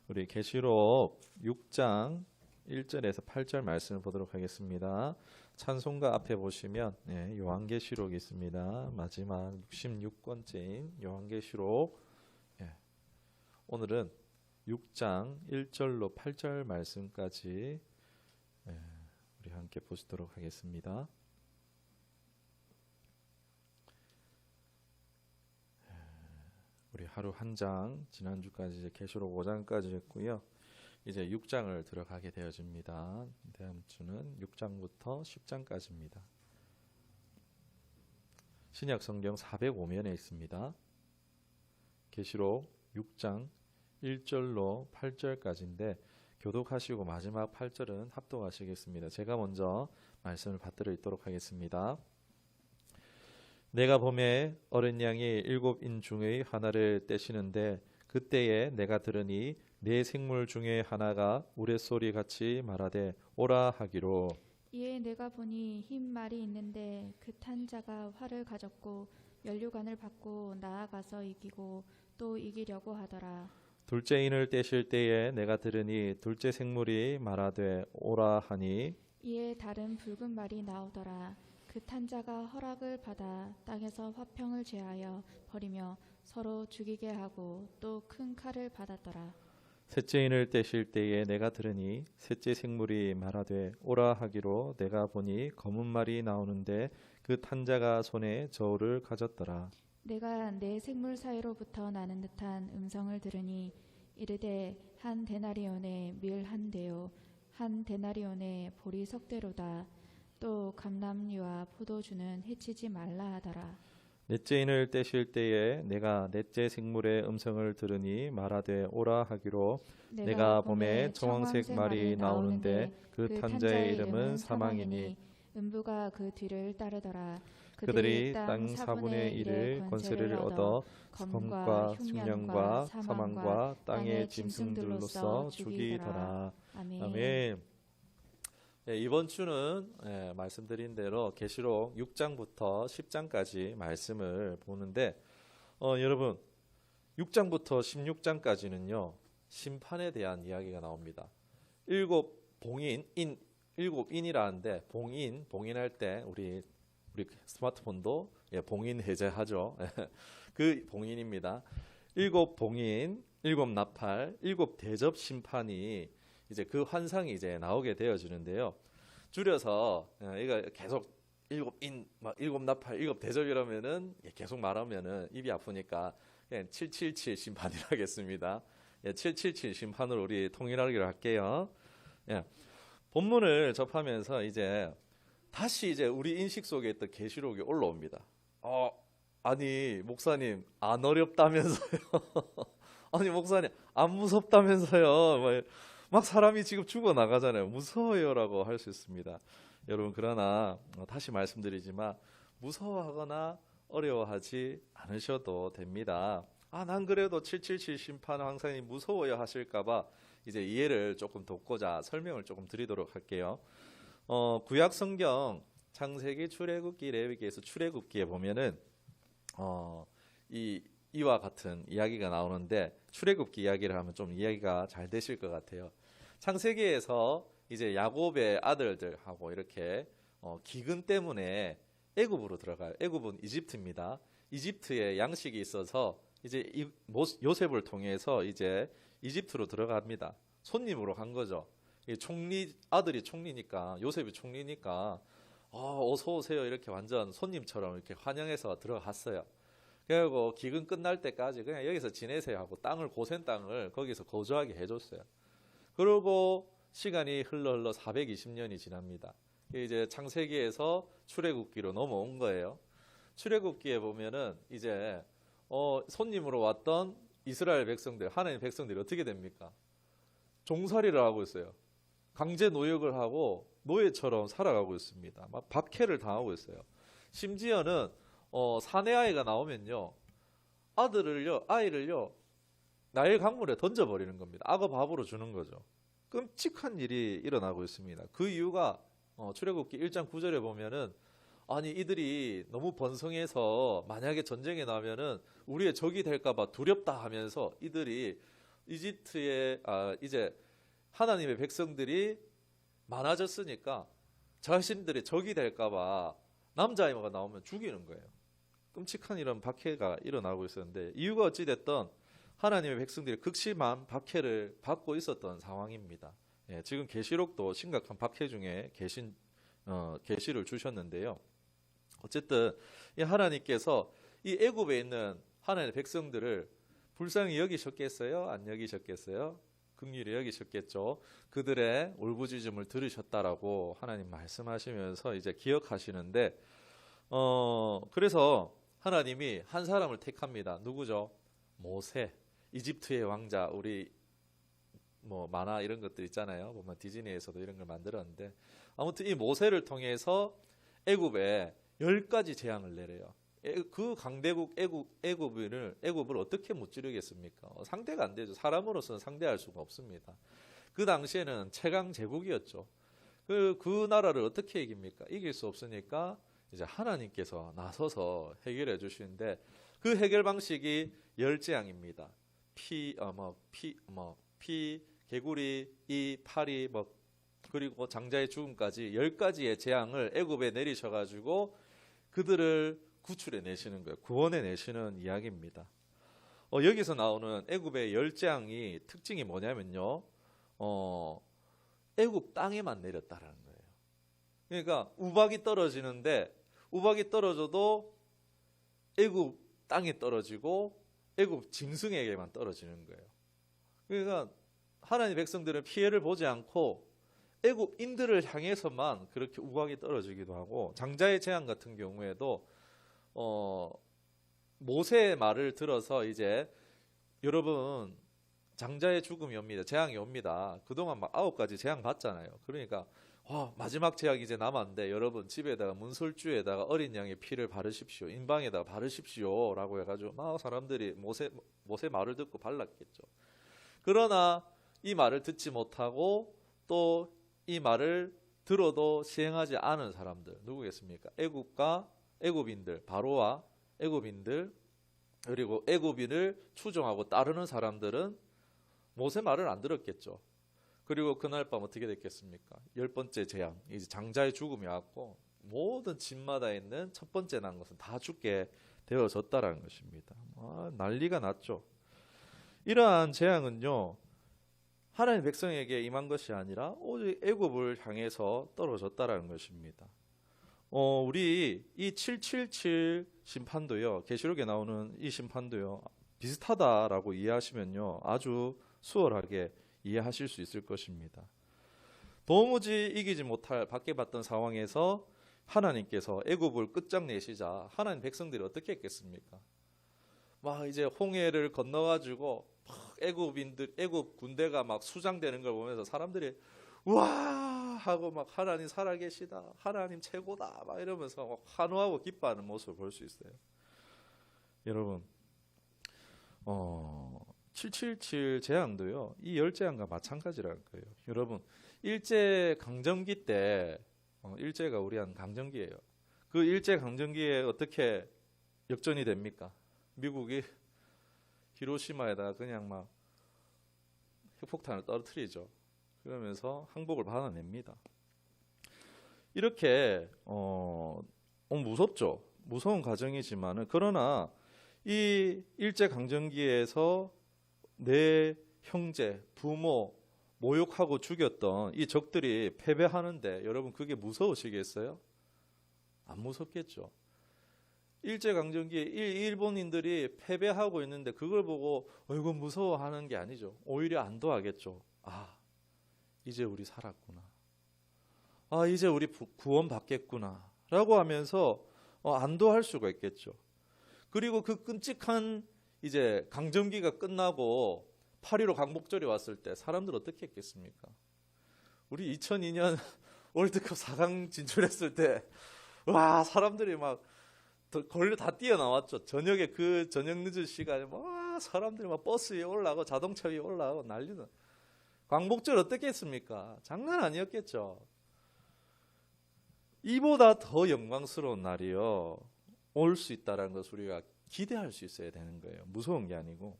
우리 계시록 6장 1절에서 8절 말씀을 보도록 하겠습니다. 찬송가 앞에 보시면 요한계시록이 있습니다. 마지막 66권째인 요한계시록. 오늘은 6장 1절로 8절 말씀까지 우리 함께 보시도록 하겠습니다. 우리 하루 한 장, 지난주까지 이제 계시록 5장까지 했고요. 이제 6장을 들어가게 되어집니다. 다음 주는 6장부터 10장까지입니다. 신약 성경 405면에 있습니다. 계시록 6장 1절로 8절까지인데 교독하시고 마지막 8절은 합독하시겠습니다. 제가 먼저 말씀을 받들어 있도록 하겠습니다. 내가 봄에 어린 양이 7인 중의 하나를 떼시는데 그때에 내가 들으니 네 생물 중에 하나가 우레소리 같이 말하되 오라 하기로. 이에 내가 보니 흰 말이 있는데 그 탄 자가 활을 가졌고 면류관을 받고 나아가서 이기고 또 이기려고 하더라. 둘째 인을 떼실 때에 내가 들으니 둘째 생물이 말하되 오라 하니. 이에 다른 붉은 말이 나오더라. 그 탄 자가 허락을 받아 땅에서 화평을 제하여 버리며 서로 죽이게 하고 또 큰 칼을 받았더라. 셋째 인을 떼실 때에 내가 들으니 셋째 생물이 말하되 오라 하기로. 내가 보니 검은 말이 나오는데 그 탄 자가 손에 저울을 가졌더라. 내가 네 생물 사이로부터 나는 듯한 음성을 들으니 이르되 한 데나리온에 밀 한 대요 한 데나리온에 보리 석 대로다. 또 감람류와 포도주는 해치지 말라 하더라. 넷째 인을 떼실 때에 내가 넷째 생물의 음성을 들으니 말하되 오라 하기로. 내가 봄에 청황색 말이 나오는데 그 탄자의 이름은 사망이니 음부가 그 뒤를 따르더라. 그들이 땅 4분의 1을 권세를 얻어 검과 흉년과 사망과 땅의 짐승들로서 죽이더라. 아멘. 이번 주는 말씀드린 대로 계시록 6장부터 10장까지 말씀을 보는데 여러분 6장부터 16장까지는요 심판에 대한 이야기가 나옵니다. 일곱 인이라는데 봉인할 때 우리 스마트폰도 봉인 해제하죠. 그 봉인입니다. 일곱 봉인, 일곱 나팔, 일곱 대접 심판이 이제 그 환상이 이제 나오게 되어지는데요. 줄여서 이거 계속 일곱 인, 일곱 나팔, 일곱 대접이라면은 계속 말하면은 입이 아프니까 그냥 777 심판이라 하겠습니다. 777 심판으로 우리 통일하기로 할게요. 본문을 접하면서 이제 다시 이제 우리 인식 속에 있던 계시록이 올라옵니다. 아니 목사님 안 어렵다면서요? 아니 목사님 안 무섭다면서요? 막 사람이 지금 죽어 나가잖아요. 무서워요라고 할 수 있습니다. 여러분 그러나 다시 말씀드리지만 무서워하거나 어려워하지 않으셔도 됩니다. 난 그래도 777 심판 항상 무서워요 하실까봐 이제 이해를 조금 돕고자 설명을 조금 드리도록 할게요. 구약 성경 창세기, 출애굽기, 레위기에서 출애굽기에 보면은 이와 같은 이야기가 나오는데 출애굽기 이야기를 하면 좀 이야기가 잘 되실 것 같아요. 창세기에서 이제 야곱의 아들들하고 이렇게 기근 때문에 애굽으로 들어가요. 애굽은 이집트입니다. 이집트에 양식이 있어서 이제 요셉을 통해서 이제 이집트로 들어갑니다. 손님으로 간 거죠. 아들이 총리니까 요셉이 총리니까 어서 오세요 이렇게 완전 손님처럼 이렇게 환영해서 들어갔어요. 그리고 기근 끝날 때까지 그냥 여기서 지내세요 하고 고센 땅을 거기서 거주하게 해줬어요. 그리고 시간이 흘러 420년이 지납니다. 이제 창세기에서 출애굽기로 넘어온 거예요. 출애굽기에 보면은 이제 손님으로 왔던 이스라엘 백성들, 하나님 백성들이 어떻게 됩니까? 종살이를 하고 있어요. 강제 노역을 하고 노예처럼 살아가고 있습니다. 막 박해를 당하고 있어요. 심지어는 사내 아이가 나오면요, 아이를요 나일 강물에 던져버리는 겁니다. 악어 밥으로 주는 거죠. 끔찍한 일이 일어나고 있습니다. 그 이유가 출애굽기 1장 9절에 보면은 아니 이들이 너무 번성해서 만약에 전쟁에 나면은 우리의 적이 될까봐 두렵다 하면서 이들이 이집트에 이제 하나님의 백성들이 많아졌으니까 자신들의 적이 될까봐 남자아이가 나오면 죽이는 거예요. 끔찍한 이런 박해가 일어나고 있었는데 이유가 어찌됐든 하나님의 백성들이 극심한 박해를 받고 있었던 상황입니다. 예, 지금 계시록도 심각한 박해 중에 계시를 주셨는데요. 어쨌든 이 하나님께서 이 애굽에 있는 하나님의 백성들을 불쌍히 여기셨겠어요? 안 여기셨겠어요? 긍휼히 여기셨겠죠. 그들의 울부짖음을 들으셨다라고 하나님 말씀하시면서 이제 기억하시는데 그래서 하나님이 한 사람을 택합니다. 누구죠? 모세. 이집트의 왕자. 우리 뭐 만화 이런 것들 있잖아요. 보면 디즈니에서도 이런 걸 만들었는데 아무튼 이 모세를 통해서 애굽에 10가지 재앙을 내려요. 그 강대국 애굽을 어떻게 무찌르겠습니까? 상대가 안 되죠. 사람으로서는 상대할 수가 없습니다. 그 당시에는 최강 제국이었죠. 그 나라를 어떻게 이깁니까? 이길 수 없으니까 이제 하나님께서 나서서 해결해 주시는데 그 해결 방식이 열재앙입니다. 피, 개구리, 이, 파리, 그리고 장자의 죽음까지 10가지의 재앙을 애굽에 내리셔가지고 그들을 구출해 내시는 거예요. 구원해 내시는 이야기입니다. 여기서 나오는 애굽의 열재앙이 특징이 뭐냐면요. 애굽 땅에만 내렸다라는 거예요. 그러니까 우박이 떨어지는데 우박이 떨어져도 애굽 땅에 떨어지고 애굽 짐승에게만 떨어지는 거예요. 그러니까 하나님의 백성들은 피해를 보지 않고 애굽인들을 향해서만 그렇게 우박이 떨어지기도 하고 장자의 재앙 같은 경우에도 모세의 말을 들어서 이제 여러분 장자의 죽음이 옵니다. 재앙이 옵니다. 그동안 막 9가지 재앙 받잖아요. 그러니까 마지막 재앙이 이제 남았는데 여러분 집에다가 문설주에다가 어린 양의 피를 바르십시오. 인방에다가 바르십시오. 라고 해가지고 막 사람들이 모세 말을 듣고 발랐겠죠. 그러나 이 말을 듣지 못하고 또 이 말을 들어도 시행하지 않은 사람들 누구겠습니까? 애굽인들, 바로와 애굽인들 그리고 애굽인을 추종하고 따르는 사람들은 모세 말을 안 들었겠죠. 그리고 그날 밤 어떻게 됐겠습니까? 10번째 재앙, 이제 장자의 죽음이 왔고 모든 집마다 있는 첫 번째 난 것은 다 죽게 되어졌다라는 것입니다. 난리가 났죠. 이러한 재앙은요. 하나님의 백성에게 임한 것이 아니라 오직 애굽을 향해서 떨어졌다라는 것입니다. 우리 이 777 심판도요. 계시록에 나오는 이 심판도요. 비슷하다라고 이해하시면요. 아주 수월하게 이해하실 수 있을 것입니다. 도무지 이기지 못할 박해받던 상황에서 하나님께서 애굽을 끝장내시자 하나님 백성들이 어떻게 했겠습니까? 막 이제 홍해를 건너가지고 애굽 군대가 막 수장되는 걸 보면서 사람들이 우와 하고 막 하나님 살아계시다, 하나님 최고다 막 이러면서 막 환호하고 기뻐하는 모습을 볼 수 있어요. 여러분, 777 재앙도요 이 열재앙과 마찬가지라는 거예요. 여러분, 일제 강점기 때 일제가 우리한 강점기예요. 그 일제 강점기에 어떻게 역전이 됩니까? 미국이 히로시마에다가 그냥 막 핵폭탄을 떨어뜨리죠. 그러면서 항복을 받아냅니다. 이렇게 무섭죠. 무서운 과정이지만은 그러나 이 일제 강점기에서 내 형제, 부모 모욕하고 죽였던 이 적들이 패배하는데 여러분 그게 무서우시겠어요? 안 무섭겠죠. 일제강점기에 일본인들이 패배하고 있는데 그걸 보고 이건 무서워하는 게 아니죠. 오히려 안도하겠죠. 이제 우리 살았구나. 이제 우리 구원받겠구나. 라고 하면서 안도할 수가 있겠죠. 그리고 그 끔찍한 이제 강점기가 끝나고 8.15 강복절이 왔을 때 사람들 어떻게 했겠습니까? 우리 2002년 월드컵 4강 진출했을 때 와 사람들이 막 걸려 다 뛰어나왔죠. 저녁에 그 저녁 늦은 시간에 막 사람들이 막 버스 위에 올라가고 자동차 위에 올라가고 난리는. 광복절 어떻게 했습니까? 장난 아니었겠죠. 이보다 더 영광스러운 날이요 올 수 있다는 것을 우리가 기대할 수 있어야 되는 거예요. 무서운 게 아니고.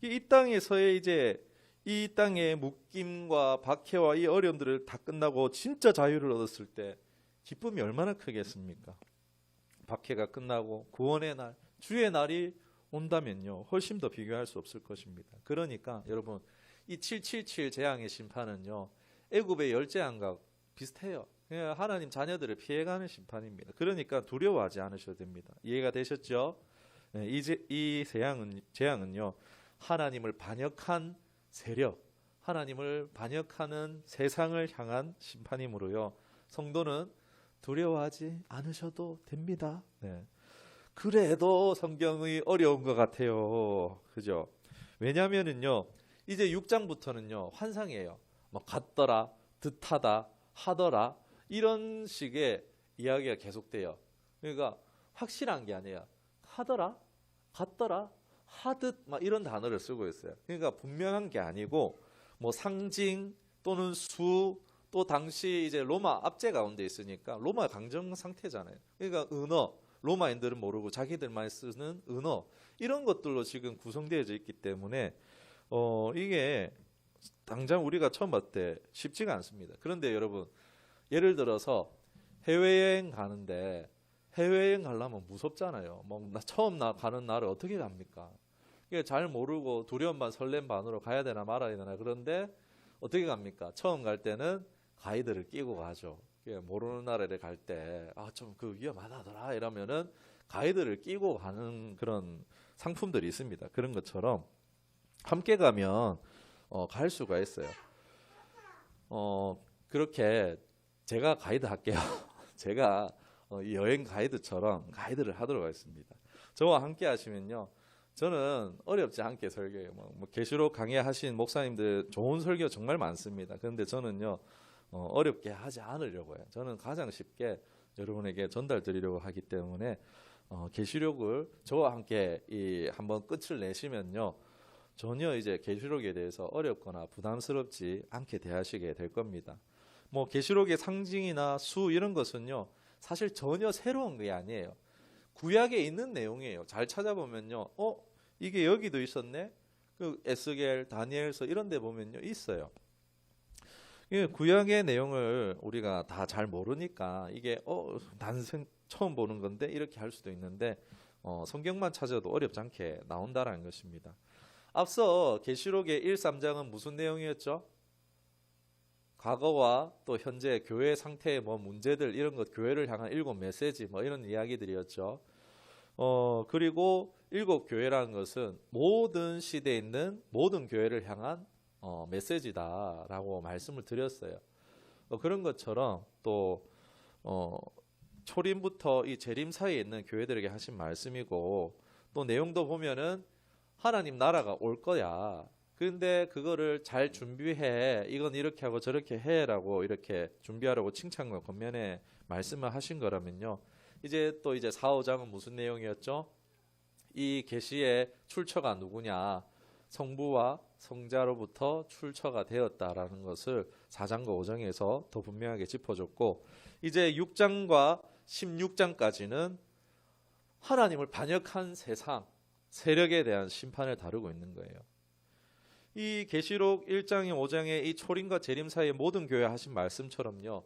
이 땅에서의 이제 이 땅의 묶임과 박해와 이 어려움들을 다 끝나고 진짜 자유를 얻었을 때 기쁨이 얼마나 크겠습니까? 박해가 끝나고 구원의 날, 주의 날이 온다면요, 훨씬 더 비교할 수 없을 것입니다. 그러니까 여러분, 이 777 재앙의 심판은요, 애굽의 열재앙과 비슷해요. 그냥 하나님 자녀들을 피해가는 심판입니다. 그러니까 두려워하지 않으셔도 됩니다. 이해가 되셨죠? 네, 이 재앙은요, 하나님을 반역한 세력, 하나님을 반역하는 세상을 향한 심판이므로요, 성도는 두려워하지 않으셔도 됩니다. 네. 그래도 성경이 어려운 것 같아요. 그죠? 왜냐면은요, 이제 6장부터는요, 환상이에요. 뭐 같더라, 듯하다, 하더라, 이런 식의 이야기가 계속돼요. 그러니까 확실한 게 아니에요. 하더라, 같더라, 하듯 막 이런 단어를 쓰고 있어요. 그러니까 분명한 게 아니고 뭐 상징 또는 수, 또 당시 이제 로마 압제 가운데 있으니까 로마 강점 상태잖아요. 그러니까 언어, 로마인들은 모르고 자기들만 쓰는 언어, 이런 것들로 지금 구성되어져 있기 때문에 이게 당장 우리가 처음 봤을 때 쉽지가 않습니다. 그런데 여러분, 예를 들어서 해외여행 가는데 해외여행 가려면 무섭잖아요. 뭐 처음 가는 날을 어떻게 갑니까? 이게 잘 모르고 두려움 반 설렘 반으로 가야 되나 말아야 되나. 그런데 어떻게 갑니까? 처음 갈 때는 가이드를 끼고 가죠. 모르는 나라를 갈 때 좀 그 위험하다더라 이러면은 가이드를 끼고 가는 그런 상품들이 있습니다. 그런 것처럼 함께 가면 갈 수가 있어요. 그렇게 제가 가이드 할게요. 제가 이 여행 가이드처럼 가이드를 하도록 하겠습니다. 저와 함께 하시면요, 저는 어렵지 않게 설교해요. 뭐 계시록 강의하신 목사님들 좋은 설교 정말 많습니다. 그런데 저는요, 어렵게 하지 않으려고 해요. 저는 가장 쉽게 여러분에게 전달드리려고 하기 때문에 계시록을 저와 함께 한번 끝을 내시면요, 전혀 이제 계시록에 대해서 어렵거나 부담스럽지 않게 대하시게 될 겁니다. 뭐 계시록의 상징이나 수 이런 것은요, 사실 전혀 새로운 게 아니에요. 구약에 있는 내용이에요. 잘 찾아보면요, 이게 여기도 있었네. 그 에스겔, 다니엘서 이런 데 보면요, 있어요. 구약의 내용을 우리가 다 잘 모르니까 이게 난생 처음 보는 건데 이렇게 할 수도 있는데 성경만 찾아도 어렵지 않게 나온다라는 것입니다. 앞서 계시록의 1, 3장은 무슨 내용이었죠? 과거와 또 현재 교회 상태의 뭐 문제들 이런 것, 교회를 향한 7 메시지 뭐 이런 이야기들이었죠. 그리고 7 교회라는 것은 모든 시대에 있는 모든 교회를 향한 메시지다라고 말씀을 드렸어요. 그런 것처럼 또 초림부터 이 재림 사이에 있는 교회들에게 하신 말씀이고, 또 내용도 보면은 하나님 나라가 올 거야. 근데 그거를 잘 준비해. 이건 이렇게 하고 저렇게 해라고 이렇게 준비하라고 칭찬과 권면에 말씀을 하신 거라면요, 이제 4, 5장은 무슨 내용이었죠? 이 계시의 출처가 누구냐? 성부와 성자로부터 출처가 되었다라는 것을 4장과 5장에서 더 분명하게 짚어줬고, 이제 6장과 16장까지는 하나님을 반역한 세상, 세력에 대한 심판을 다루고 있는 거예요. 이 계시록 1장에 5장의 이 초림과 재림 사이의 모든 교회 하신 말씀처럼요,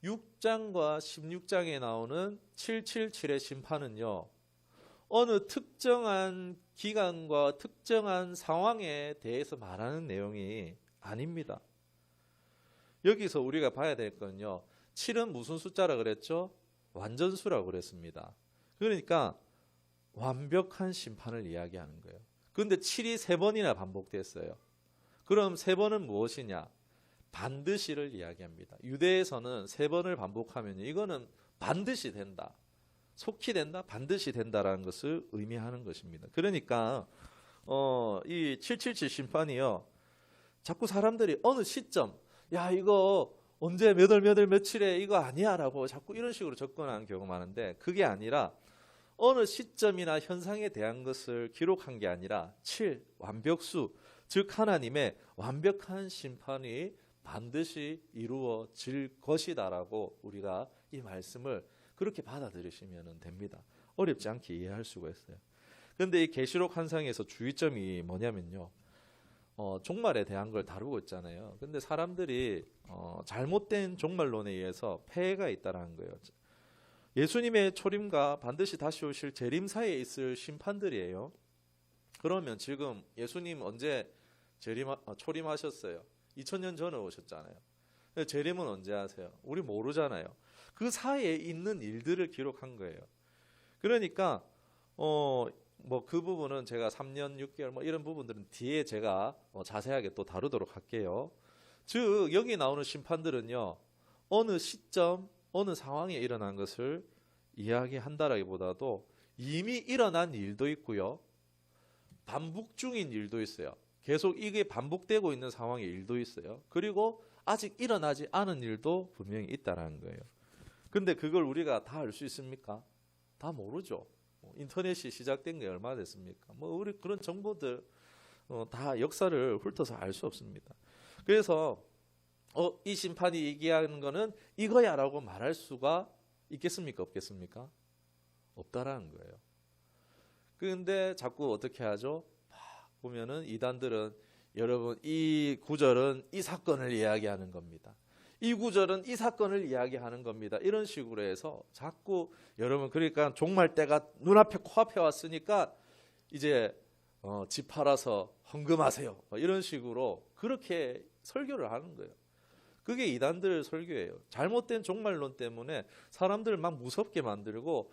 6장과 16장에 나오는 777의 심판은요, 어느 특정한 기간과 특정한 상황에 대해서 말하는 내용이 아닙니다. 여기서 우리가 봐야 될 건요, 7은 무슨 숫자라 그랬죠? 완전수라고 그랬습니다. 그러니까 완벽한 심판을 이야기하는 거예요. 그런데 7이 3번이나 반복됐어요. 그럼 3번은 무엇이냐? 반드시를 이야기합니다. 유대에서는 3번을 반복하면 이거는 반드시 된다, 속히 된다, 반드시 된다라는 것을 의미하는 것입니다. 그러니까 이 777 심판이요, 자꾸 사람들이 어느 시점, 야 이거 언제 몇 월 며칠에 이거 아니야라고 자꾸 이런 식으로 접근하는 경우가 많은데, 그게 아니라 어느 시점이나 현상에 대한 것을 기록한 게 아니라 7, 완벽수, 즉 하나님의 완벽한 심판이 반드시 이루어질 것이다라고 우리가 이 말씀을 그렇게 받아들이시면 됩니다. 어렵지 않게 이해할 수가 있어요. 근데 이 계시록 환상에서 주의점이 뭐냐면요. 종말에 대한 걸 다루고 있잖아요. 근데 사람들이 잘못된 종말론에 의해서 폐해가 있다라는 거예요. 예수님의 초림과 반드시 다시 오실 재림 사이에 있을 심판들이에요. 그러면 지금 예수님 언제 초림하셨어요? 2000년 전에 오셨잖아요. 근데 재림은 언제 하세요? 우리 모르잖아요. 그 사이에 있는 일들을 기록한 거예요. 그러니까 뭐 그 부분은 제가 3년 6개월 뭐 이런 부분들은 뒤에 제가 자세하게 또 다루도록 할게요. 즉 여기 나오는 심판들은요. 어느 시점 어느 상황에 일어난 것을 이야기한다라기보다도 이미 일어난 일도 있고요. 반복 중인 일도 있어요. 계속 이게 반복되고 있는 상황의 일도 있어요. 그리고 아직 일어나지 않은 일도 분명히 있다라는 거예요. 근데 그걸 우리가 다 알 수 있습니까? 다 모르죠. 인터넷이 시작된 게 얼마나 됐습니까? 뭐 우리 그런 정보들 다 역사를 훑어서 알 수 없습니다. 그래서 이 심판이 얘기하는 거는 이거야라고 말할 수가 있겠습니까? 없겠습니까? 없다라는 거예요. 그런데 자꾸 어떻게 하죠? 보면은 이단들은 여러분 이 구절은 이 사건을 이야기하는 겁니다. 이 구절은 이 사건을 이야기하는 겁니다. 이런 식으로 해서 자꾸 여러분 그러니까 종말 때가 눈앞에 코앞에 왔으니까 이제 집 팔아서 헌금하세요. 이런 식으로 그렇게 설교를 하는 거예요. 그게 이단들 설교예요. 잘못된 종말론 때문에 사람들을 막 무섭게 만들고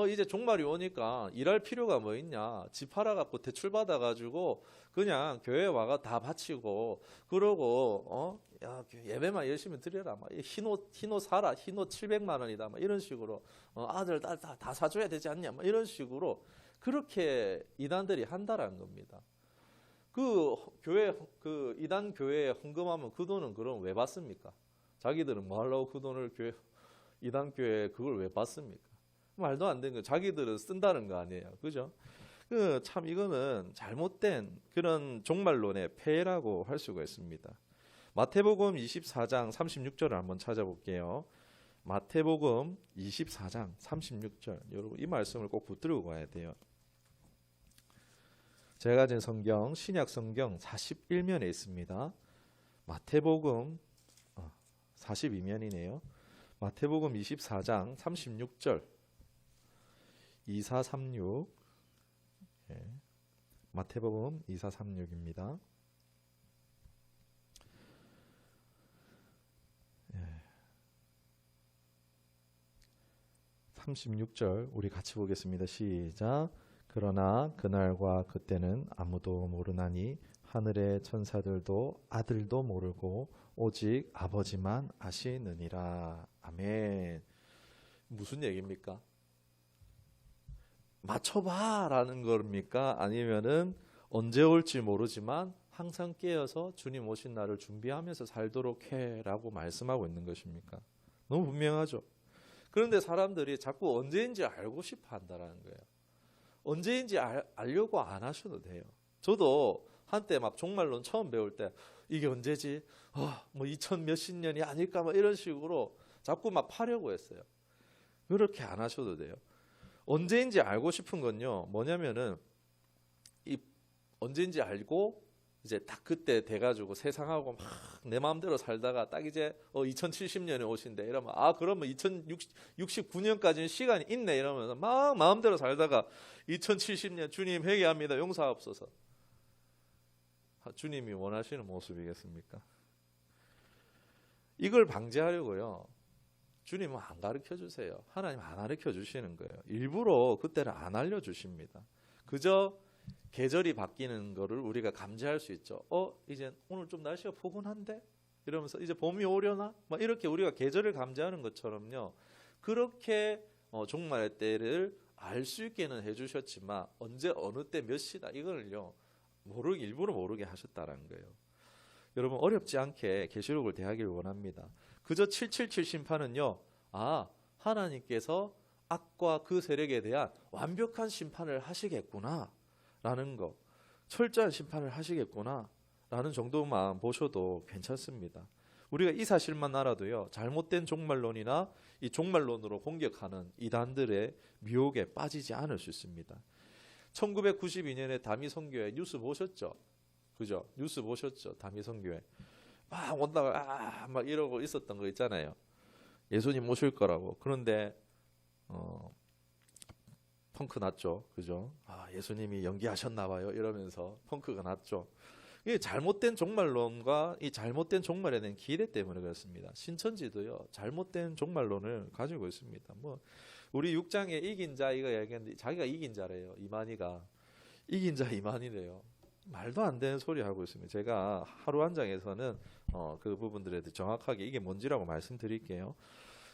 이제 종말이 오니까 일할 필요가 뭐 있냐. 집 팔아갖고 대출 받아가지고 그냥 교회 와가 다 바치고 그러고 야 예배만 열심히 드려라. 막 흰옷 사라. 흰옷 700만 원이다. 막 이런 식으로 아들 딸 다 사줘야 되지 않냐. 막 이런 식으로 그렇게 이단들이 한다라는 겁니다. 그 교회 그 이단 교회에 헌금하면 그 돈은 그럼 왜 받습니까? 자기들은 뭐 하려고 그 돈을 이단 교회에 그걸 왜 받습니까? 말도 안 되는 거. 자기들은 쓴다는 거 아니에요. 그죠? 참 이거는 잘못된 그런 종말론의 폐해라고 할 수가 있습니다. 마태복음 24장 36절을 한번 찾아볼게요. 마태복음 24장 36절. 여러분 이 말씀을 꼭 붙들고 가야 돼요. 제가 가진 성경 신약 성경 41면에 있습니다. 마태복음 42면이네요. 마태복음 24장 36절 2436 마태복음 2436입니다. 36절 우리 같이 보겠습니다. 시작. 그러나 그날과 그때는 아무도 모르나니 하늘의 천사들도 아들도 모르고 오직 아버지만 아시느니라. 아멘. 무슨 얘기입니까? 맞춰봐 라는 겁니까? 아니면은 언제 올지 모르지만 항상 깨어서 주님 오신 날을 준비하면서 살도록 해 라고 말씀하고 있는 것입니까? 너무 분명하죠. 그런데 사람들이 자꾸 언제인지 알고 싶어 한다라는 거예요. 언제인지 알려고 안 하셔도 돼요. 저도 한때 막 종말론 처음 배울 때 이게 언제지? 뭐 2000 몇십 년이 아닐까? 뭐 이런 식으로 자꾸 막 파려고 했어요. 그렇게 안 하셔도 돼요. 언제인지 알고 싶은 건요. 뭐냐면은 언제인지 알고 이제 딱 그때 돼가지고 세상하고 막 내 마음대로 살다가 딱 이제 2070년에 오신대 이러면 그러면 2069년까지는 시간이 있네 이러면서 막 마음대로 살다가 2070년 주님 회개합니다 용서하옵소서. 주님이 원하시는 모습이겠습니까? 이걸 방지하려고요. 주님은 안 가르쳐 주세요. 하나님 안 가르쳐 주시는 거예요. 일부러 그때를 안 알려주십니다. 그저 계절이 바뀌는 거를 우리가 감지할 수 있죠. 이제 오늘 좀 날씨가 포근한데? 이러면서 이제 봄이 오려나? 막 이렇게 우리가 계절을 감지하는 것처럼요. 그렇게 종말의 때를 알 수 있게는 해주셨지만 언제 어느 때 몇 시다 이걸요. 일부러 모르게 하셨다라는 거예요. 여러분 어렵지 않게 계시록을 대하기를 원합니다. 그저 777 심판은요. 하나님께서 악과 그 세력에 대한 완벽한 심판을 하시겠구나 라는 거, 철저한 심판을 하시겠구나 라는 정도만 보셔도 괜찮습니다. 우리가 이 사실만 알아도요. 잘못된 종말론이나 이 종말론으로 공격하는 이단들의 미혹에 빠지지 않을 수 있습니다. 1992년에 다미선교회 뉴스 보셨죠? 그죠? 뉴스 보셨죠? 다미선교회 막 온다고 막 이러고 있었던 거 있잖아요. 예수님 모실 거라고. 그런데 펑크 났죠. 그죠? 예수님이 연기하셨나 봐요. 이러면서 펑크가 났죠. 이게 잘못된 종말론과 이 잘못된 종말에 대한 기대 때문에 그렇습니다. 신천지도요. 잘못된 종말론을 가지고 있습니다. 뭐 우리 6장에 이긴 자 이거 얘기했는데 자기가 이긴 자래요. 이만희가 이긴 자 이만희래요. 말도 안 되는 소리 하고 있습니다. 제가 하루 한 장에서는 그 부분들에 대해 정확하게 이게 뭔지라고 말씀드릴게요.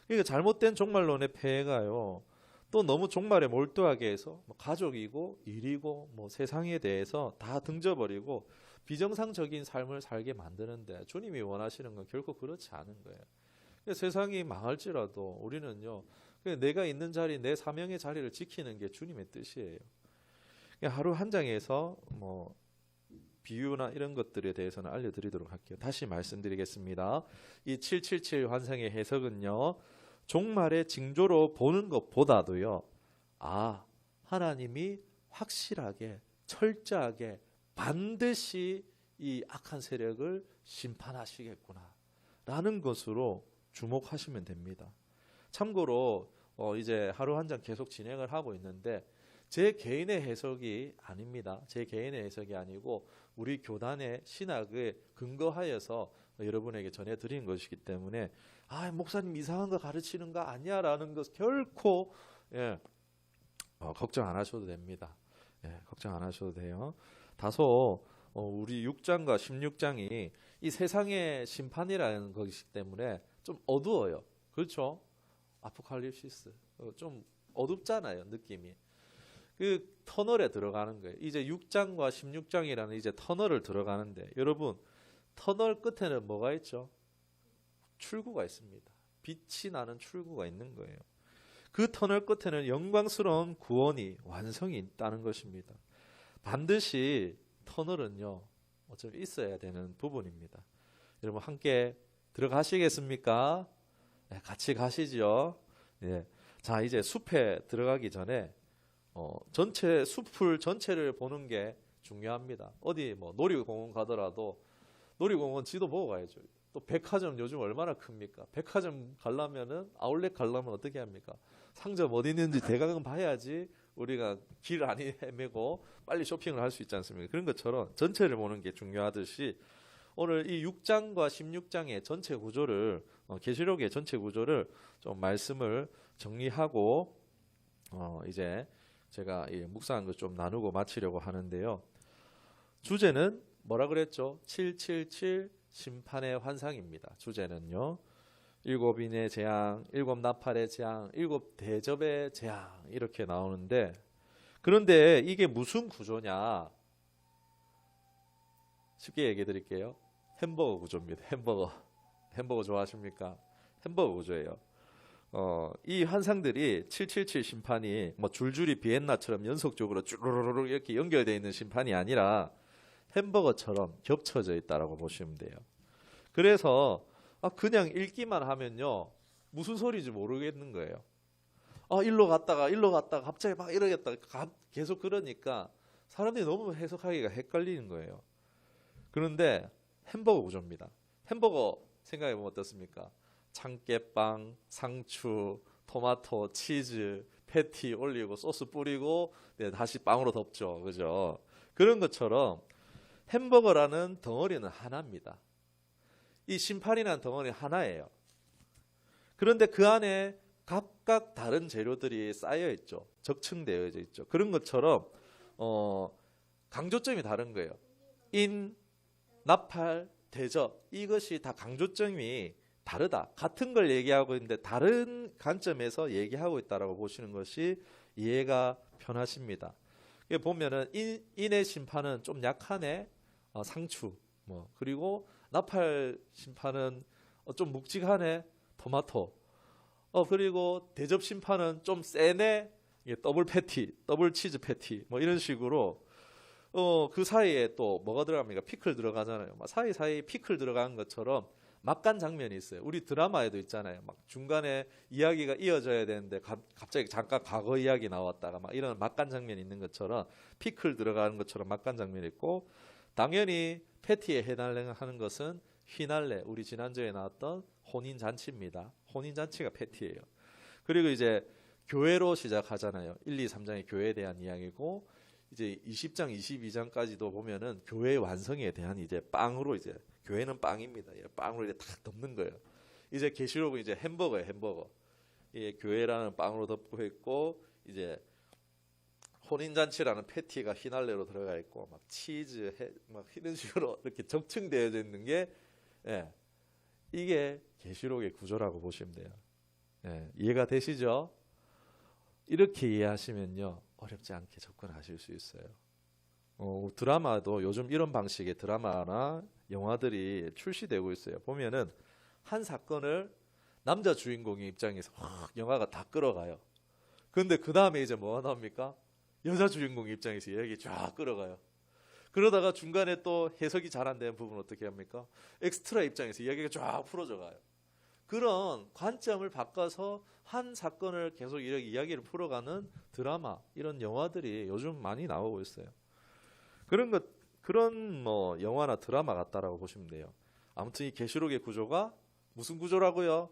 그러니까 잘못된 종말론의 폐해가요. 또 너무 종말에 몰두하게 해서 뭐 가족이고 일이고 뭐 세상에 대해서 다 등져버리고 비정상적인 삶을 살게 만드는데 주님이 원하시는 건 결코 그렇지 않은 거예요. 그러니까 세상이 망할지라도 우리는요. 내가 있는 자리, 내 사명의 자리를 지키는 게 주님의 뜻이에요. 그러니까 하루 한 장에서 뭐 비유나 이런 것들에 대해서는 알려드리도록 할게요. 다시 말씀드리겠습니다. 이 777 환상의 해석은요. 종말의 징조로 보는 것보다도요. 하나님이 확실하게 철저하게 반드시 이 악한 세력을 심판하시겠구나 라는 것으로 주목하시면 됩니다. 참고로 이제 하루 한 장 계속 진행을 하고 있는데 제 개인의 해석이 아닙니다. 제 개인의 해석이 아니고 우리 교단의 신학에 근거하여서 여러분에게 전해드린 것이기 때문에 목사님 이상한 거 가르치는 거 아니야 라는 것 결코 걱정 안 하셔도 됩니다. 걱정 안 하셔도 돼요. 다소 우리 6장과 16장이 이 세상의 심판이라는 것이기 때문에 좀 어두워요. 그렇죠? 아포칼립시스 좀 어둡잖아요. 느낌이. 그 터널에 들어가는 거예요. 이제 6장과 16장이라는 이제 터널을 들어가는데 여러분 터널 끝에는 뭐가 있죠? 출구가 있습니다. 빛이 나는 출구가 있는 거예요. 그 터널 끝에는 영광스러운 구원이 완성이 있다는 것입니다. 반드시 터널은요. 좀 있어야 되는 부분입니다. 여러분 함께 들어가시겠습니까? 네, 같이 가시죠. 네. 자 이제 숲에 들어가기 전에 전체 숲을 전체를 보는 게 중요합니다. 어디 뭐 놀이공원 가더라도 놀이공원 지도 보고 가야죠. 또 백화점 요즘 얼마나 큽니까? 백화점 가려면은 아울렛 가려면 어떻게 합니까? 상점 어디 있는지 대강 봐야지 우리가 길 안 헤매고 빨리 쇼핑을 할 수 있지 않습니까? 그런 것처럼 전체를 보는 게 중요하듯이 오늘 이 6장과 16장의 전체 구조를 계시록의 전체 구조를 좀 말씀을 정리하고 이제 제가 묵상한 것 좀 나누고 마치려고 하는데요. 주제는 뭐라 그랬죠? 777 심판의 환상입니다. 주제는요. 7인의 재앙, 7나팔의 재앙, 7대접의 재앙 이렇게 나오는데 그런데 이게 무슨 구조냐? 쉽게 얘기해 드릴게요. 햄버거 구조입니다. 햄버거 좋아하십니까? 햄버거 구조예요. 이 환상들이 777 심판이 뭐 줄줄이 비엔나처럼 연속적으로 쭈르르르 이렇게 연결되어 있는 심판이 아니라 햄버거처럼 겹쳐져 있다라고 보시면 돼요. 그래서 그냥 읽기만 하면요. 무슨 소리인지 모르겠는 거예요. 일로 갔다가 갑자기 막 이러겠다. 계속 그러니까 사람들이 너무 해석하기가 헷갈리는 거예요. 그런데 햄버거 구조입니다. 햄버거 생각해보면 어떻습니까? 참깨빵, 상추, 토마토, 치즈, 패티 올리고 소스 뿌리고 다시 빵으로 덮죠. 그죠? 그런 것처럼 햄버거라는 덩어리는 하나입니다. 이 심판이라는 덩어리 하나예요. 그런데 그 안에 각각 다른 재료들이 쌓여 있죠. 적층되어 있죠. 그런 것처럼 강조점이 다른 거예요. 인, 나팔, 대접 이것이 다 강조점이 다르다. 같은 걸 얘기하고 있는데 다른 관점에서 얘기하고 있다라고 보시는 것이 이해가 편하십니다. 보면은 인의 심판은 좀 약하네. 상추. 그리고 나팔 심판은 좀 묵직하네. 토마토. 그리고 대접 심판은 좀 세네. 더블 패티, 더블 치즈 패티. 이런 식으로 그 사이에 또 뭐가 들어갑니까? 피클 들어가잖아요. 사이사이 피클 들어가는 것처럼 막간 장면이 있어요. 우리 드라마에도 있잖아요. 막 중간에 이야기가 이어져야 되는데 갑자기 잠깐 과거 이야기 나왔다가 막 이런 막간 장면이 있는 것처럼 피클 들어가는 것처럼 막간 장면이 있고 당연히 패티에 해당하는 것은 휘날레 우리 지난주에 나왔던 혼인 잔치입니다. 혼인 잔치가 패티예요. 그리고 이제 교회로 시작하잖아요. 1, 2, 3장이 교회에 대한 이야기고 이제 20장, 22장까지도 보면은 교회의 완성에 대한 이제 빵으로 이제 교회는 빵입니다. 빵으로 이제 탁 덮는 거예요. 이제 계시록은 이제 햄버거예요, 햄버거. 예, 교회라는 빵으로 덮고 있고 이제 혼인잔치라는 패티가 휘날레로 들어가 있고 막 치즈, 막 이런 식으로 이렇게 적층되어 있는 게 예, 이게 계시록의 구조라고 보시면 돼요. 예, 이해가 되시죠? 이렇게 이해하시면요 어렵지 않게 접근하실 수 있어요. 드라마도 요즘 이런 방식의 드라마나 영화들이 출시되고 있어요. 보면은 한 사건을 남자 주인공의 입장에서 확 영화가 다 끌어가요. 근데 그 다음에 이제 뭐가 나옵니까? 여자 주인공의 입장에서 이야기 쫙 끌어가요. 그러다가 중간에 또 해석이 잘 안 되는 부분 어떻게 합니까? 엑스트라 입장에서 이야기가 쫙 풀어져 가요. 그런 관점을 바꿔서 한 사건을 계속 이렇게 이야기를 풀어가는 드라마 이런 영화들이 요즘 많이 나오고 있어요. 그런 뭐 영화나 드라마 같다라고 보시면 돼요. 아무튼 이 계시록의 구조가 무슨 구조라고요?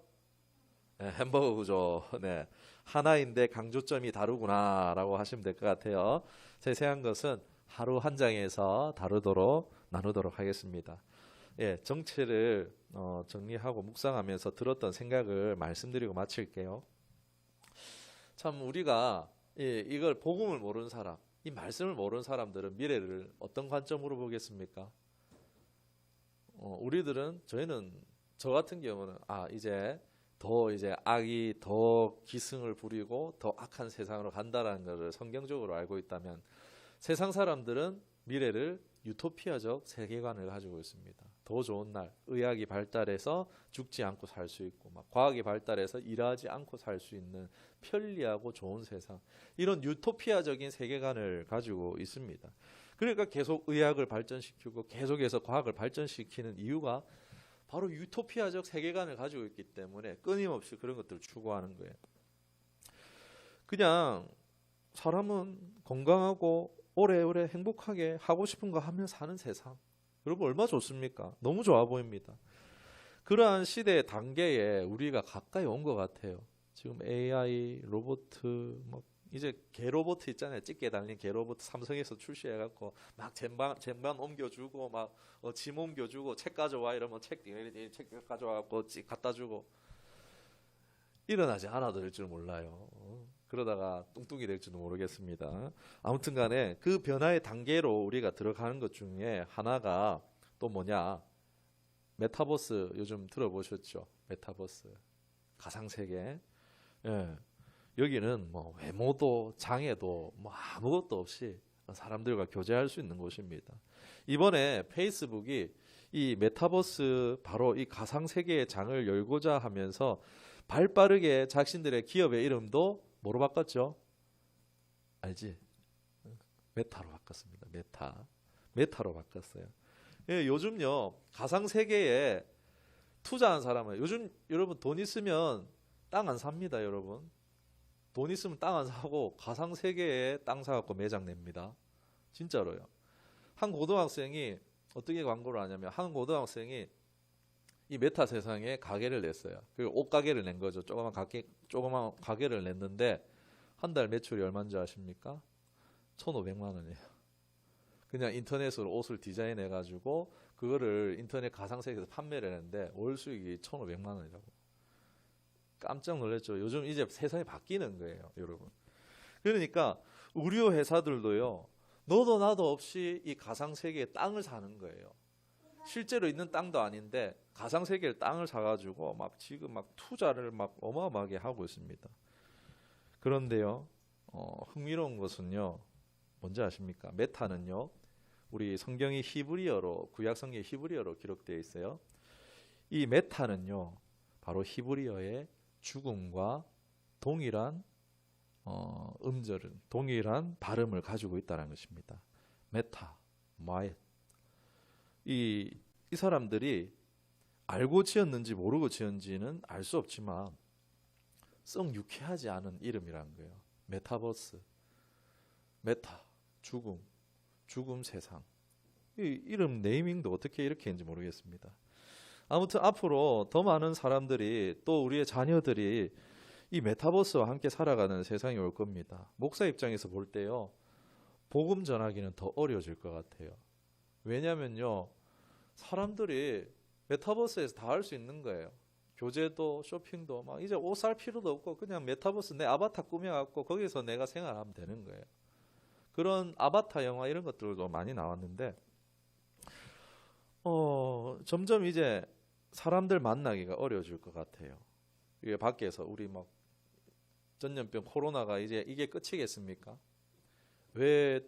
네, 햄버거 구조. 네. 하나인데 강조점이 다르구나라고 하시면 될 것 같아요. 세세한 것은 하루 한 장에서 나누도록 하겠습니다. 예, 정체를 정리하고 묵상하면서 들었던 생각을 말씀드리고 마칠게요. 참 우리가 이걸 복음을 모르는 사람, 이 말씀을 모르는 사람들은 미래를 어떤 관점으로 보겠습니까? 저희는 저 같은 경우는 이제 악이 더 기승을 부리고 더 악한 세상으로 간다라는 것을 성경적으로 알고 있다면 세상 사람들은 미래를 유토피아적 세계관을 가지고 있습니다. 더 좋은 날, 의학이 발달해서 죽지 않고 살 수 있고, 막 과학이 발달해서 일하지 않고 살 수 있는 편리하고 좋은 세상, 이런 유토피아적인 세계관을 가지고 있습니다. 그러니까 계속 의학을 발전시키고 계속해서 과학을 발전시키는 이유가 바로 유토피아적 세계관을 가지고 있기 때문에 끊임없이 그런 것들을 추구하는 거예요. 그냥 사람은 건강하고 오래오래 행복하게 하고 싶은 거 하며 사는 세상. 여러분 얼마나 좋습니까? 너무 좋아 보입니다. 그러한 시대의 단계에 우리가 가까이 온 것 같아요. 지금 AI, 로봇, 뭐 이제 개로봇 있잖아요. 집게 달린 개로봇 삼성에서 출시해갖고 막 쟁반 옮겨주고 막 짐 옮겨주고 책 가져와 이러면 책 가져와갖고 갖다 주고 일어나지 않아도 될 줄 몰라요. 그러다가 뚱뚱이 될 줄도 모르겠습니다. 아무튼 간에 그 변화의 단계로 우리가 들어가는 것 중에 하나가 또 뭐냐? 메타버스 요즘 들어보셨죠? 메타버스. 가상세계. 예. 여기는 뭐 외모도 장애도 뭐 아무것도 없이 사람들과 교제할 수 있는 곳입니다. 이번에 페이스북이 이 메타버스 바로 이 가상세계의 장을 열고자 하면서 발빠르게 자신들의 기업의 이름도 뭐로 바꿨죠? 알지? 메타로 바꿨습니다. 메타로 바꿨어요. 예, 요즘요 가상세계에 투자한 사람은 요즘 여러분 돈 있으면 땅 안 삽니다. 여러분 돈 있으면 땅 안 사고 가상세계에 땅 사갖고 매장 냅니다. 진짜로요. 한 고등학생이 어떻게 광고를 하냐면 한 고등학생이 이 메타 세상에 가게를 냈어요. 그리고 옷가게를 낸 거죠. 조그만 가게를 냈는데 한 달 매출이 얼마인지 아십니까? 1,500만 원이에요. 그냥 인터넷으로 옷을 디자인해 가지고 그거를 인터넷 가상세계에서 판매를 했는데 월 수익이 1,500만 원이라고. 깜짝 놀랐죠. 요즘 이제 세상이 바뀌는 거예요, 여러분. 그러니까 의료 회사들도요. 너도 나도 없이 이 가상세계에 땅을 사는 거예요. 실제로 있는 땅도 아닌데 가상세계를 땅을 사가지고 막 지금 막 투자를 막 어마어마하게 하고 있습니다. 그런데요, 흥미로운 것은요, 뭔지 아십니까? 메타는요, 우리 성경이 히브리어로 구약 성경이 히브리어로 기록되어 있어요. 이 메타는요, 바로 히브리어의 죽음과 동일한 동일한 발음을 가지고 있다는 것입니다. 메타, 마엣. 이 사람들이 알고 지었는지 모르고 지었는지는 알 수 없지만 썩 유쾌하지 않은 이름이란 거예요. 메타버스, 메타, 죽음 세상. 이 이름 네이밍도 어떻게 이렇게 했는지 모르겠습니다. 아무튼 앞으로 더 많은 사람들이 또 우리의 자녀들이 이 메타버스와 함께 살아가는 세상이 올 겁니다. 목사 입장에서 볼 때요, 복음 전하기는 더 어려워질 것 같아요. 왜냐면요, 사람들이 메타버스에서 다 할 수 있는 거예요. 교제도 쇼핑도 막 이제 옷 살 필요도 없고 그냥 메타버스 내 아바타 꾸며갖고 거기서 내가 생활하면 되는 거예요. 그런 아바타 영화 이런 것들도 많이 나왔는데 점점 이제 사람들 만나기가 어려워질 것 같아요. 이게 밖에서 우리 막 전염병 코로나가 이제 이게 끝이겠습니까? 왜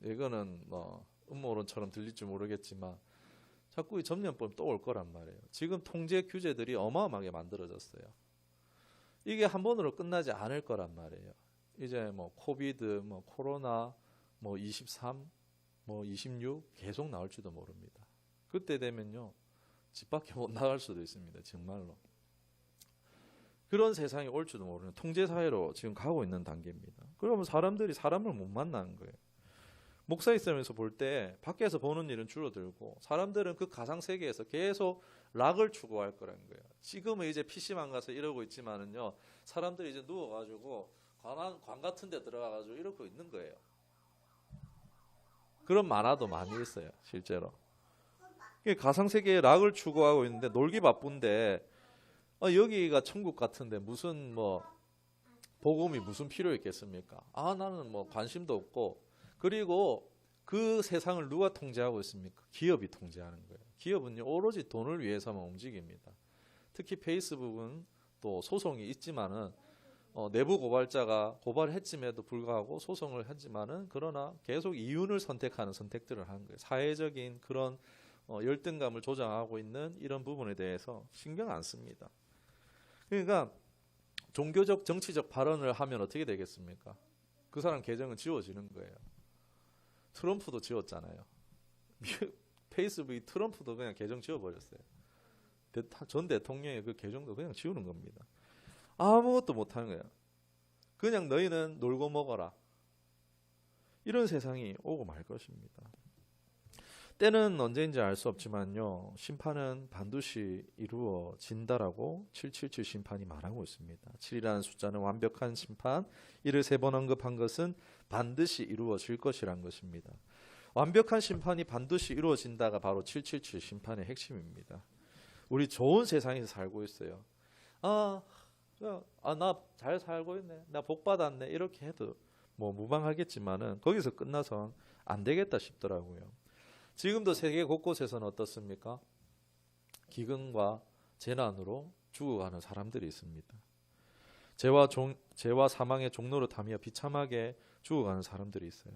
이거는 뭐 음모론처럼 들릴지 모르겠지만 자꾸 이 전염병 또 올 거란 말이에요. 지금 통제 규제들이 어마어마하게 만들어졌어요. 이게 한 번으로 끝나지 않을 거란 말이에요. 이제 뭐 코비드, 뭐 코로나, 뭐 23, 뭐 26 계속 나올지도 모릅니다. 그때 되면요, 집 밖에 못 나갈 수도 있습니다. 정말로. 그런 세상이 올지도 모르는 통제 사회로 지금 가고 있는 단계입니다. 그러면 사람들이 사람을 못 만나는 거예요. 목사 있으면서 볼 때 밖에서 보는 일은 줄어들고 사람들은 그 가상 세계에서 계속 락을 추구할 거라는 거예요. 지금은 이제 PC방 가서 이러고 있지만은요, 사람들이 이제 누워가지고 관 같은 데 들어가가지고 이러고 있는 거예요. 그런 만화도 많이 있어요, 실제로. 가상 세계에 락을 추구하고 있는데 놀기 바쁜데 여기가 천국 같은데 무슨 뭐 복음이 무슨 필요 있겠습니까? 나는 뭐 관심도 없고. 그리고 그 세상을 누가 통제하고 있습니까? 기업이 통제하는 거예요. 기업은요, 오로지 돈을 위해서만 움직입니다. 특히 페이스북은 또 소송이 있지만은 내부 고발자가 고발했음에도 불구하고 소송을 했지만은 그러나 계속 이윤을 선택하는 선택들을 하는 거예요. 사회적인 그런 열등감을 조장하고 있는 이런 부분에 대해서 신경 안 씁니다. 그러니까 종교적 정치적 발언을 하면 어떻게 되겠습니까? 그 사람 계정은 지워지는 거예요. 트럼프도 지웠잖아요. 페이스북이 트럼프도 그냥 계정 지워버렸어요. 전 대통령의 그 계정도 그냥 지우는 겁니다. 아무것도 못하는 거예요. 그냥 너희는 놀고 먹어라. 이런 세상이 오고 말 것입니다. 때는 언제인지 알 수 없지만요, 심판은 반드시 이루어진다라고 777 심판이 말하고 있습니다. 7이라는 숫자는 완벽한 심판, 이를 3번 언급한 것은 반드시 이루어질 것이란 것입니다. 완벽한 심판이 반드시 이루어진다가 바로 777 심판의 핵심입니다. 우리 좋은 세상에서 살고 있어요. 나 잘 살고 있네, 나 복 받았네, 이렇게 해도 뭐 무방하겠지만은 거기서 끝나선 안 되겠다 싶더라고요. 지금도 세계 곳곳에서는 어떻습니까? 기근과 재난으로 죽어가는 사람들이 있습니다. 죄와 사망의 종로를 타며 비참하게 죽어가는 사람들이 있어요.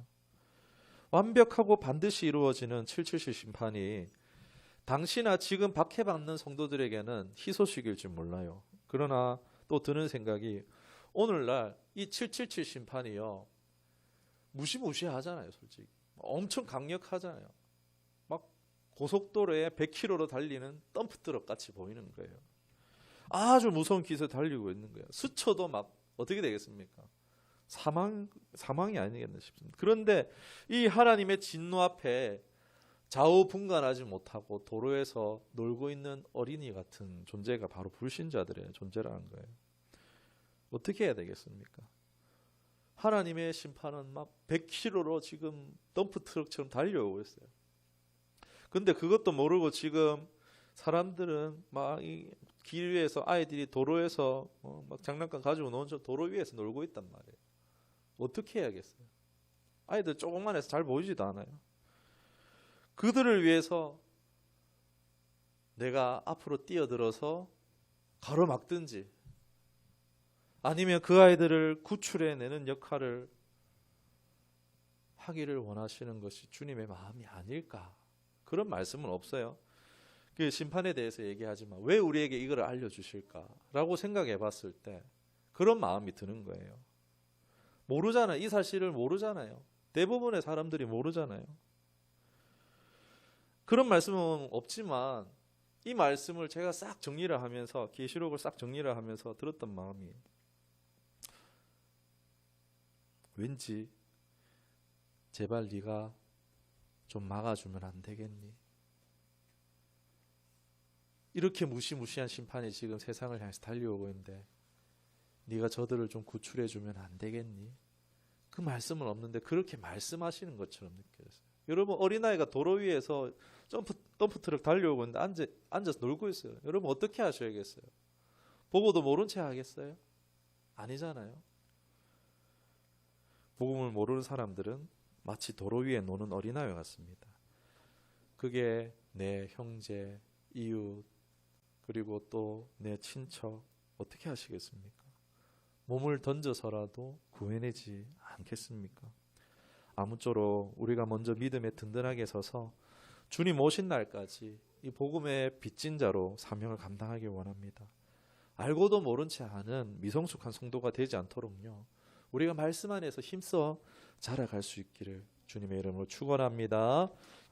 완벽하고 반드시 이루어지는 777 심판이 당시나 지금 박해받는 성도들에게는 희소식일지 몰라요. 그러나 또 드는 생각이, 오늘날 이 777 심판이요, 무시무시하잖아요. 솔직히 엄청 강력하잖아요. 막 고속도로에 100km로 달리는 덤프트럭 같이 보이는 거예요. 아주 무서운 기세에 달리고 있는 거예요. 스쳐도 막 어떻게 되겠습니까? 사망이 아니겠나 싶습니다. 그런데 이 하나님의 진노 앞에 좌우분간하지 못하고 도로에서 놀고 있는 어린이 같은 존재가 바로 불신자들의 존재라는 거예요. 어떻게 해야 되겠습니까? 하나님의 심판은 막 100km로 지금 덤프트럭처럼 달려오고 있어요. 근데 그것도 모르고 지금 사람들은 막 이 길 위에서, 아이들이 도로에서 막 장난감 가지고 노는 도로 위에서 놀고 있단 말이에요. 어떻게 해야겠어요? 아이들 조금만 해서 잘 보이지도 않아요. 그들을 위해서 내가 앞으로 뛰어들어서 가로막든지 아니면 그 아이들을 구출해내는 역할을 하기를 원하시는 것이 주님의 마음이 아닐까. 그런 말씀은 없어요. 그 심판에 대해서 얘기하지만 왜 우리에게 이걸 알려주실까라고 생각해 봤을 때 그런 마음이 드는 거예요. 모르잖아요. 이 사실을 모르잖아요. 대부분의 사람들이 모르잖아요. 그런 말씀은 없지만 이 말씀을 제가 싹 정리를 하면서 계시록을 싹 정리를 하면서 들었던 마음이 왠지 제발 네가 좀 막아주면 안 되겠니? 이렇게 무시무시한 심판이 지금 세상을 향해서 달려오고 있는데 네가 저들을 좀 구출해주면 안 되겠니? 그 말씀은 없는데 그렇게 말씀하시는 것처럼 느껴졌어요. 여러분 어린아이가 도로 위에서 덤프트럭 달려오고 있는데 앉아서 놀고 있어요. 여러분 어떻게 하셔야겠어요? 보고도 모른 채 하겠어요? 아니잖아요. 복음을 모르는 사람들은 마치 도로 위에 노는 어린아이와 같습니다. 그게 내 형제, 이웃, 그리고 또 내 친척 어떻게 하시겠습니까? 몸을 던져서라도 구해내지 않겠습니까? 아무쪼록 우리가 먼저 믿음에 든든하게 서서 주님 오신 날까지 이 복음의 빚진 자로 사명을 감당하기 원합니다. 알고도 모른 채 하는 미성숙한 성도가 되지 않도록요. 우리가 말씀 안에서 힘써 자라갈 수 있기를 주님의 이름으로 축원합니다.